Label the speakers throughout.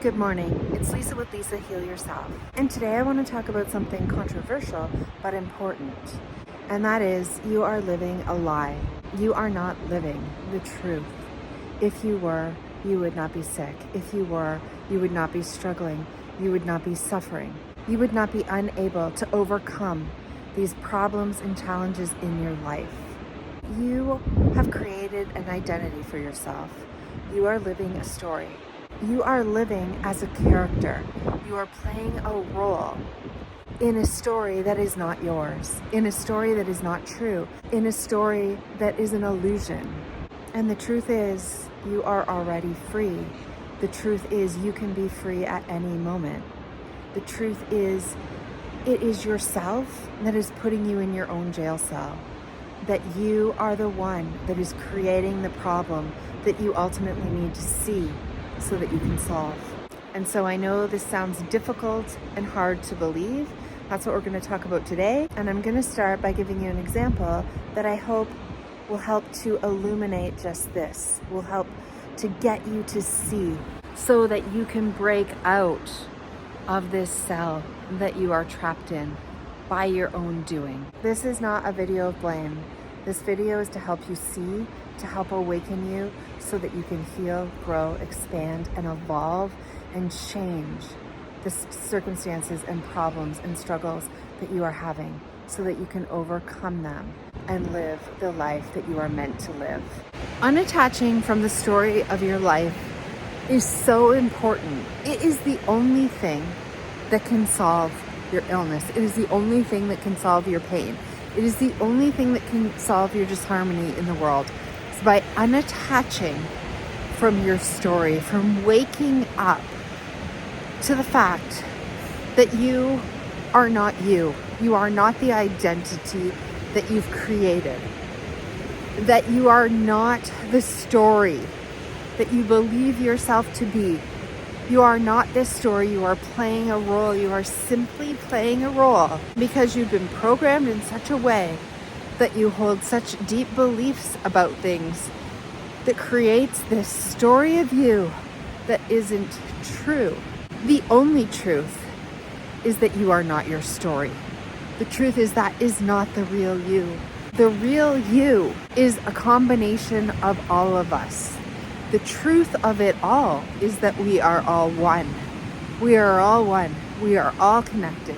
Speaker 1: Good morning, it's Lisa with Lisa Heal Yourself. And today I want to talk about something controversial but important. And that is, you are living a lie. You are not living the truth. If you were, you would not be sick. If you were, you would not be struggling. You would not be suffering. You would not be unable to overcome these problems and challenges in your life. You have created an identity for yourself. You are living a story. You are living as a character. You are playing a role in a story that is not yours, in a story that is not true, in a story that is an illusion. And the truth is, you are already free. The truth is, you can be free at any moment. The truth is, it is yourself that is putting you in your own jail cell. That you are the one that is creating the problem that you ultimately need to see so that you can solve. And so I know this sounds difficult and hard to believe. That's what we're going to talk about today. And I'm going to start by giving you an example that I hope will help to illuminate just this, will help to get you to see so that you can break out of this cell that you are trapped in by your own doing. This is not a video of blame. This video is to help you see, to help awaken you so that you can heal, grow, expand, and evolve and change the circumstances and problems and struggles that you are having so that you can overcome them and live the life that you are meant to live. Unattaching from the story of your life is so important. It is the only thing that can solve your illness. It is the only thing that can solve your pain. It is the only thing that can solve your disharmony in the world. It's by unattaching from your story, from waking up to the fact that you are not you. You are not the identity that you've created. That you are not the story that you believe yourself to be. You are not this story. You are playing a role. You are simply playing a role because you've been programmed in such a way that you hold such deep beliefs about things that creates this story of you that isn't true. The only truth is that you are not your story. The truth is that is not the real you. The real you is a combination of all of us. The truth of it all is that we are all one. We are all one. We are all connected.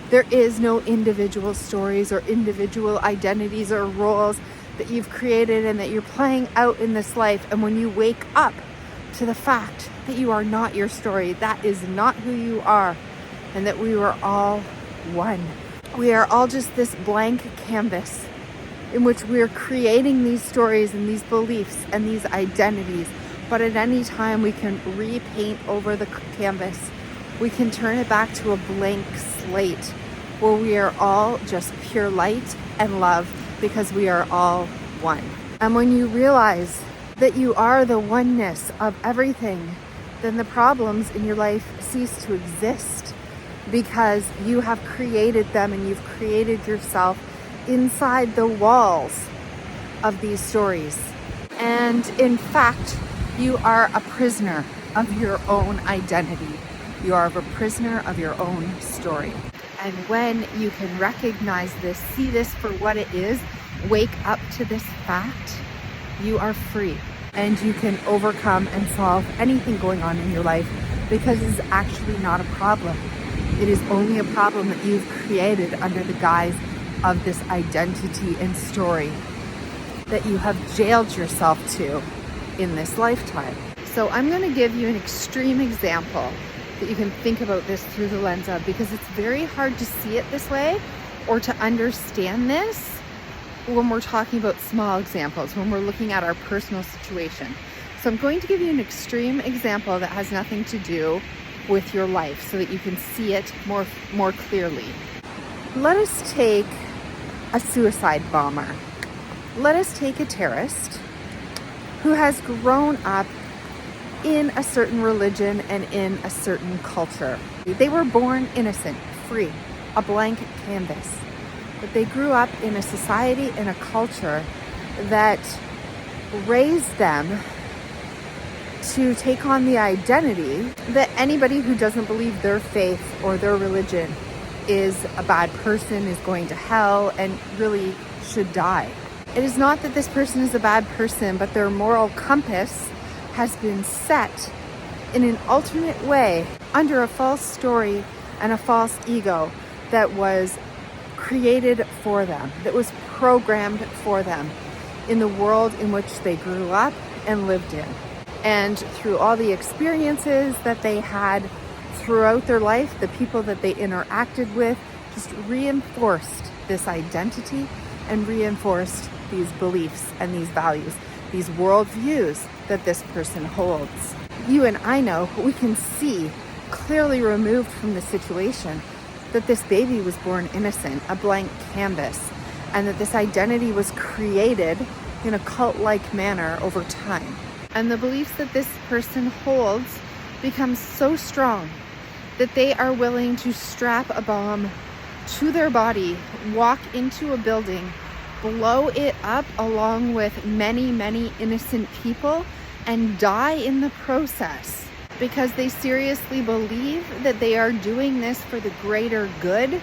Speaker 1: There is no individual stories or individual identities or roles that you've created and that you're playing out in this life. And when you wake up to the fact that you are not your story, that is not who you are, and that we are all one. We are all just this blank canvas in which we're creating these stories and these beliefs and these identities. But at any time we can repaint over the canvas. We can turn it back to a blank slate where we are all just pure light and love because we are all one. And when you realize that you are the oneness of everything, then the problems in your life cease to exist because you have created them and you've created yourself inside the walls of these stories. And in fact, you are a prisoner of your own identity. You are a prisoner of your own story. And when you can recognize this, see this for what it is, wake up to this fact, you are free. And you can overcome and solve anything going on in your life because it's actually not a problem. It is only a problem that you've created under the guise of this identity and story that you have jailed yourself to in this lifetime. So I'm going to give you an extreme example that you can think about this through the lens of, because it's very hard to see it this way or to understand this when we're talking about small examples, when we're looking at our personal situation. So I'm going to give you an extreme example that has nothing to do with your life so that you can see it more clearly. Let us take a suicide bomber. Let us take a terrorist who has grown up in a certain religion and in a certain culture. They were born innocent, free, a blank canvas. But they grew up in a society and a culture that raised them to take on the identity that anybody who doesn't believe their faith or their religion is a bad person, is going to hell, and really should die. It is not that this person is a bad person, but their moral compass has been set in an alternate way under a false story and a false ego that was created for them, that was programmed for them in the world in which they grew up and lived in. And through all the experiences that they had throughout their life, the people that they interacted with just reinforced this identity and reinforced these beliefs and these values, these worldviews that this person holds. You and I know, we can see clearly removed from the situation that this baby was born innocent, a blank canvas, and that this identity was created in a cult-like manner over time. And the beliefs that this person holds become so strong that they are willing to strap a bomb to their body, walk into a building, blow it up along with many, many innocent people, and die in the process, because they seriously believe that they are doing this for the greater good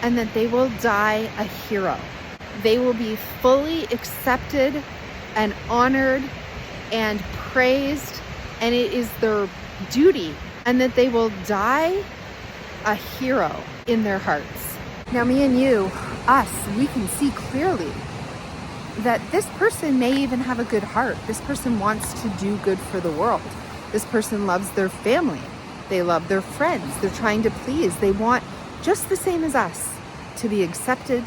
Speaker 1: and that they will die a hero. They will be fully accepted and honored and praised, and it is their duty, and that they will die a hero in their hearts. Now, me and you, us, we can see clearly that this person may even have a good heart. This person wants to do good for the world. This person loves their family. They love their friends. They're trying to please. They want, just the same as us, to be accepted,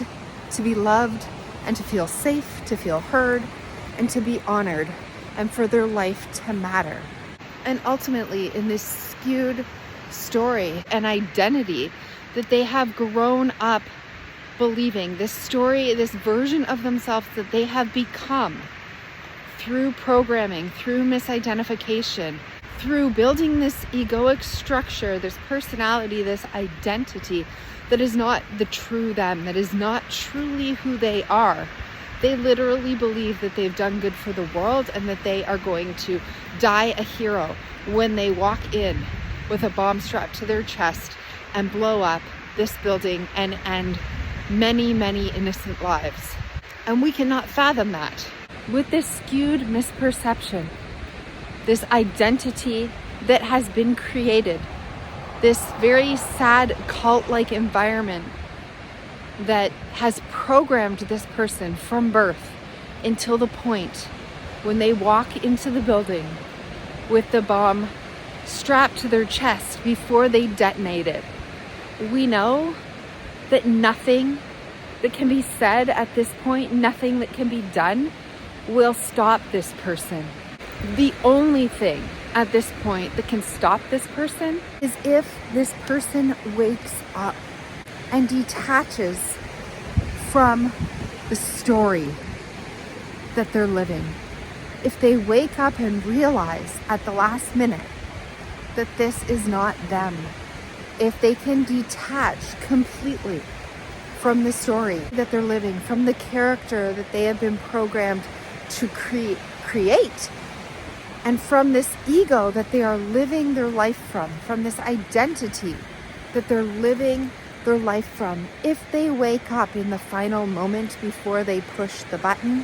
Speaker 1: to be loved, and to feel safe, to feel heard, and to be honored, and for their life to matter. And ultimately, in this skewed story and identity that they have grown up believing, this story, this version of themselves that they have become through programming, through misidentification, through building this egoic structure, this personality, this identity that is not the true them, that is not truly who they are. They literally believe that they've done good for the world and that they are going to die a hero when they walk in with a bomb strapped to their chest and blow up this building and end many, many innocent lives. And we cannot fathom that. With this skewed misperception, this identity that has been created, this very sad cult-like environment that has programmed this person from birth until the point when they walk into the building with the bomb strapped to their chest before they detonate it. We know that nothing that can be said at this point, nothing that can be done will stop this person. The only thing at this point that can stop this person is if this person wakes up and detaches from the story that they're living. If they wake up and realize at the last minute that this is not them, if they can detach completely from the story that they're living, from the character that they have been programmed to create, and from this ego that they are living their life from this identity that they're living their life from. If they wake up in the final moment before they push the button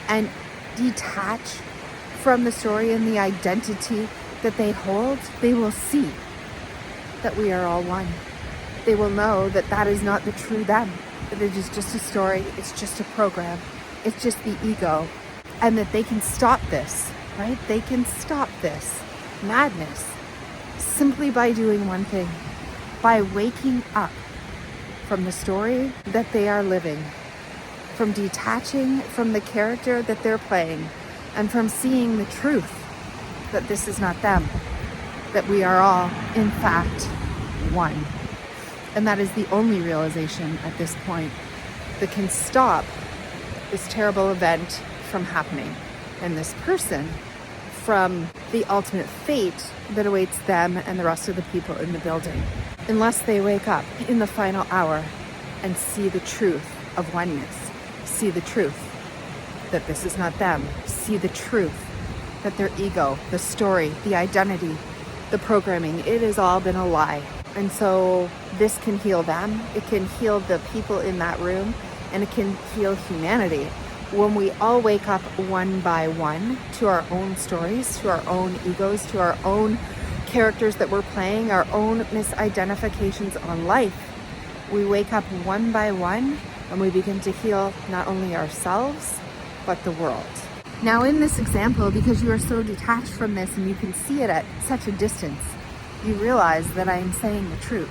Speaker 1: and detach from the story and the identity that they hold, they will see that we are all one. They will know that that is not the true them, that it is just a story, it's just a program, it's just the ego, and that they can stop this, right? They can stop this madness simply by doing one thing, by waking up from the story that they are living, from detaching from the character that they're playing, and from seeing the truth that this is not them, that we are all, in fact, one. And that is the only realization at this point that can stop this terrible event from happening, and this person from the ultimate fate that awaits them and the rest of the people in the building, unless they wake up in the final hour and see the truth of oneness, see the truth that this is not them, see the truth that their ego, the story, the identity, the programming, it has all been a lie. And so this can heal them, it can heal the people in that room, and it can heal humanity when we all wake up one by one to our own stories, to our own egos, to our own characters that we're playing, our own misidentifications on life. We wake up one by one and we begin to heal not only ourselves, but the world. Now in this example, because you are so detached from this and you can see it at such a distance, you realize that I am saying the truth.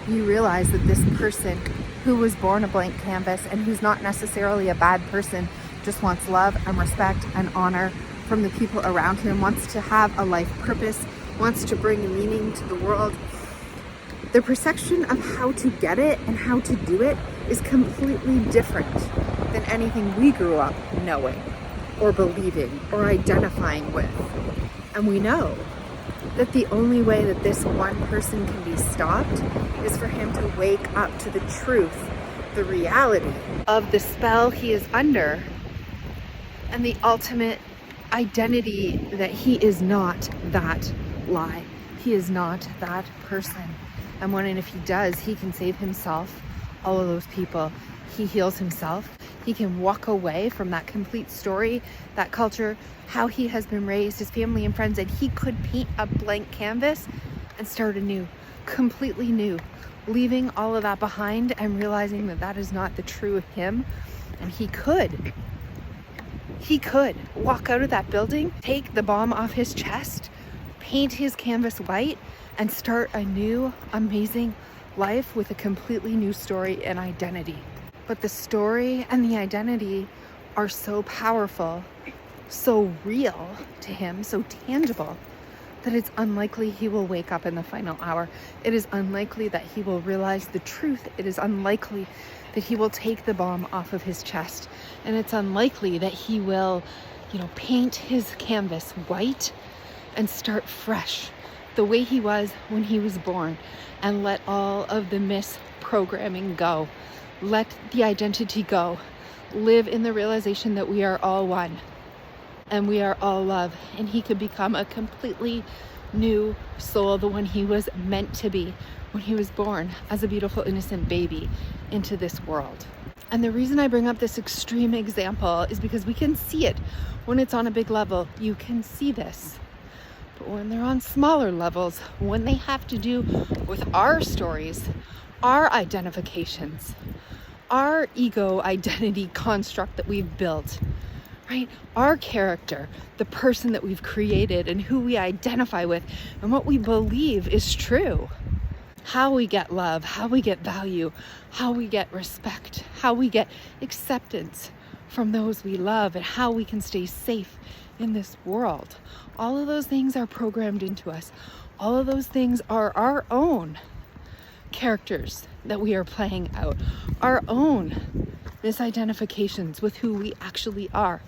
Speaker 1: You realize that this person who was born a blank canvas and who's not necessarily a bad person, just wants love and respect and honor from the people around him, wants to have a life purpose, wants to bring a meaning to the world. The perception of how to get it and how to do it is completely different than anything we grew up knowing or believing or identifying with. And we know that the only way that this one person can be stopped is for him to wake up to the truth, the reality of the spell he is under, and the ultimate identity that he is not that lie. He is not that person. And when and if he does, he can save himself, all of those people. He heals himself. He can walk away from that complete story, that culture, how he has been raised, his family and friends, and he could paint a blank canvas and start anew, completely new, leaving all of that behind and realizing that that is not the true him. And he could walk out of that building, take the bomb off his chest, paint his canvas white, and start a new, amazing life with a completely new story and identity. But the story and the identity are so powerful, so real to him, so tangible, that it's unlikely he will wake up in the final hour. It is unlikely that he will realize the truth. It is unlikely that he will take the bomb off of his chest. And it's unlikely that he will, paint his canvas white and start fresh the way he was when he was born, and let all of the misprogramming go. Let the identity go. Live in the realization that we are all one and we are all love, and he could become a completely new soul, the one he was meant to be when he was born as a beautiful, innocent baby into this world. And the reason I bring up this extreme example is because we can see it when it's on a big level. You can see this. But when they're on smaller levels, when they have to do with our stories, our identifications, our ego identity construct that we've built, right? Our character, the person that we've created and who we identify with and what we believe is true. How we get love, how we get value, how we get respect, how we get acceptance from those we love, and how we can stay safe in this world. All of those things are programmed into us. All of those things are our own characters that we are playing out, our own misidentifications with who we actually are.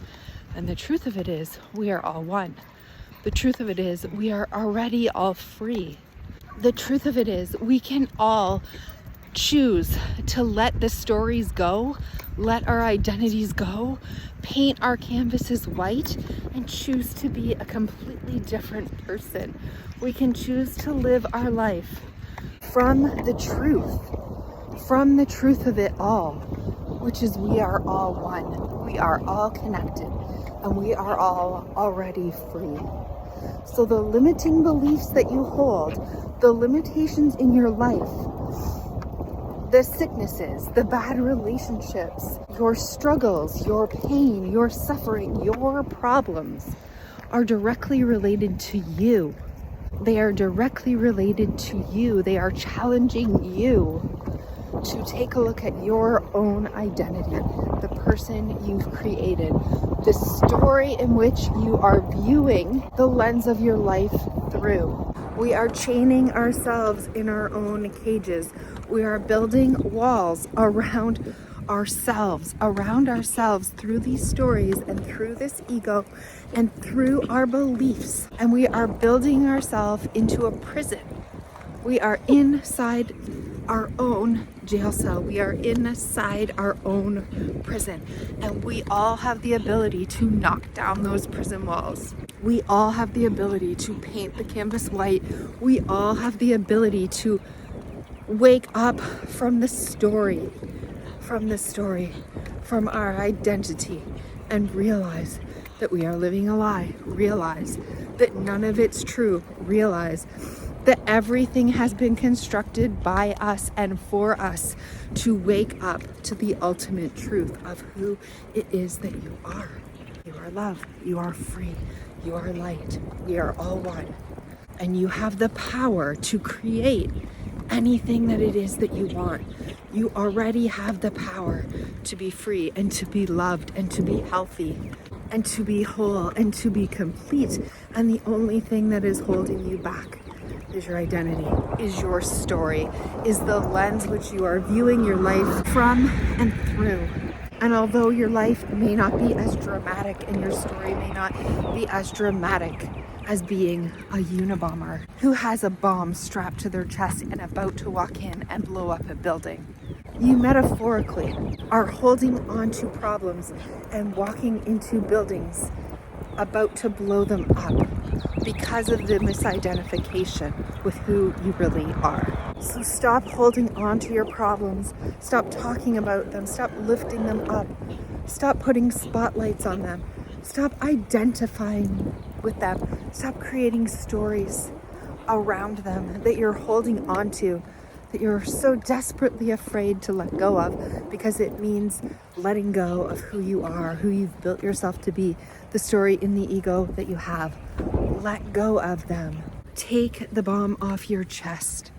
Speaker 1: And the truth of it is, we are all one. The truth of it is, we are already all free. The truth of it is, we can all choose to let the stories go, let our identities go, paint our canvases white, and choose to be a completely different person. We can choose to live our life from the truth of it all, which is we are all one. We are all connected, and we are all already free. So the limiting beliefs that you hold, the limitations in your life, the sicknesses, the bad relationships, your struggles, your pain, your suffering, your problems are directly related to you. They are directly related to you. They are challenging you to take a look at your own identity, the person you've created, the story in which you are viewing the lens of your life through. We are chaining ourselves in our own cages. We are building walls around ourselves through these stories and through this ego and through our beliefs. And we are building ourselves into a prison. We are inside our own jail cell. We are inside our own prison. And we all have the ability to knock down those prison walls. We all have the ability to paint the canvas white. We all have the ability to wake up from the story, from our identity, and realize that we are living a lie. Realize that none of it's true. Realize that everything has been constructed by us and for us to wake up to the ultimate truth of who it is that you are. You are love. You are free. You are light. We are all one. And you have the power to create anything that it is that you want. You already have the power to be free and to be loved and to be healthy and to be whole and to be complete. And the only thing that is holding you back is your identity, is your story, is the lens which you are viewing your life from and through. And although your life may not be as dramatic and your story may not be as dramatic as being a Unabomber who has a bomb strapped to their chest and about to walk in and blow up a building, you metaphorically are holding on to problems and walking into buildings about to blow them up because of the misidentification with who you really are. So stop holding on to your problems. Stop talking about them. Stop lifting them up. Stop putting spotlights on them. Stop identifying with them. Stop creating stories around them that you're holding on to, that you're so desperately afraid to let go of, because it means letting go of who you are, who you've built yourself to be, the story in the ego that you have. Let go of them. Take the bomb off your chest.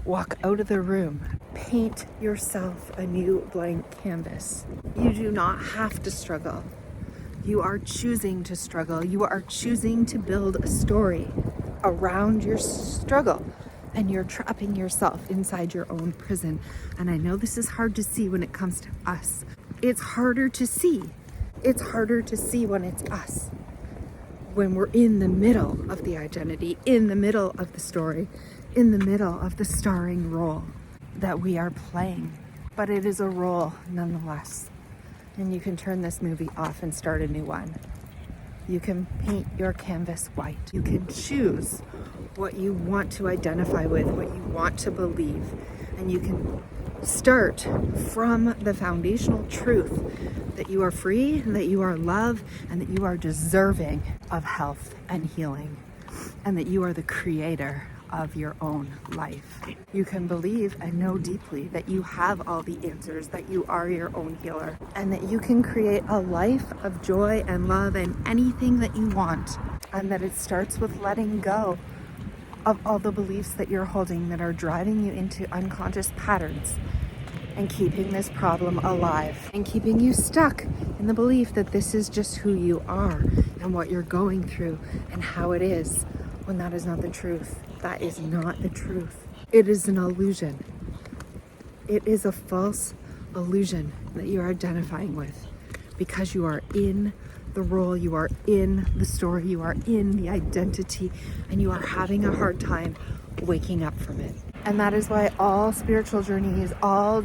Speaker 1: Walk out of the room. Paint yourself a new blank canvas. You do not have to struggle. You are choosing to struggle. You are choosing to build a story around your struggle. And you're trapping yourself inside your own prison. And I know this is hard to see when it comes to us. It's harder to see. It's harder to see when it's us. When we're in the middle of the identity, in the middle of the story, in the middle of the starring role that we are playing. But it is a role nonetheless. And you can turn this movie off and start a new one. You can paint your canvas white. You can choose what you want to identify with, what you want to believe. And you can start from the foundational truth that you are free, that you are love, and that you are deserving of health and healing, and that you are the creator of your own life. You can believe and know deeply that you have all the answers, that you are your own healer, and that you can create a life of joy and love and anything that you want, and that it starts with letting go of all the beliefs that you're holding that are driving you into unconscious patterns and keeping this problem alive and keeping you stuck in the belief that this is just who you are and what you're going through and how it is, when that is not the truth. That is not the truth. It is an illusion. It is a false illusion that you are identifying with because you are in the role, you are in the story, you are in the identity, and you are having a hard time waking up from it. And that is why all spiritual journeys, all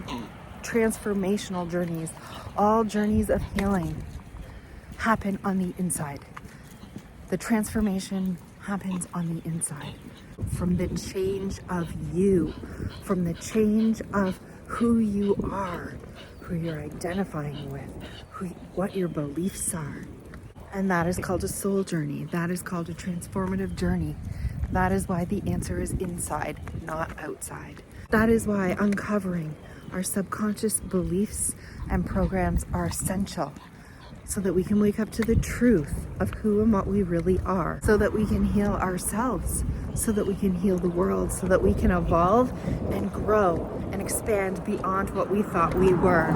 Speaker 1: transformational journeys, all journeys of healing happen on the inside. The transformation happens on the inside, from the change of you, from the change of who you are, who you're identifying with, what your beliefs are. And that is called a soul journey. That is called a transformative journey. That is why the answer is inside, not outside. That is why uncovering our subconscious beliefs and programs are essential, so that we can wake up to the truth of who and what we really are, so that we can heal ourselves, so that we can heal the world, so that we can evolve and grow and expand beyond what we thought we were,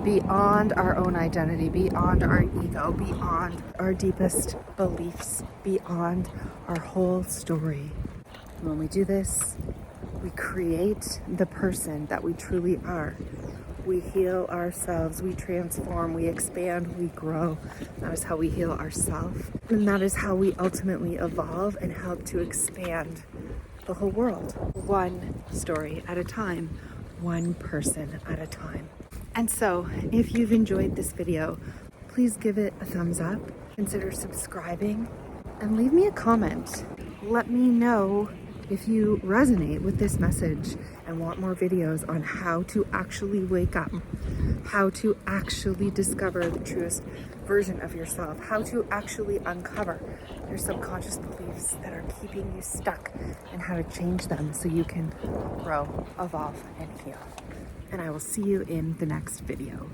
Speaker 1: beyond our own identity, beyond our ego, beyond our deepest beliefs, beyond our whole story. When we do this, we create the person that we truly are. We heal ourselves, we transform, we expand, we grow. That is how we heal ourselves. And that is how we ultimately evolve and help to expand the whole world, one story at a time, one person at a time. And so, if you've enjoyed this video, please give it a thumbs up, consider subscribing, and leave me a comment. Let me know if you resonate with this message and want more videos on how to actually wake up, how to actually discover the truest version of yourself, how to actually uncover your subconscious beliefs that are keeping you stuck, and how to change them so you can grow, evolve, and heal. And I will see you in the next video.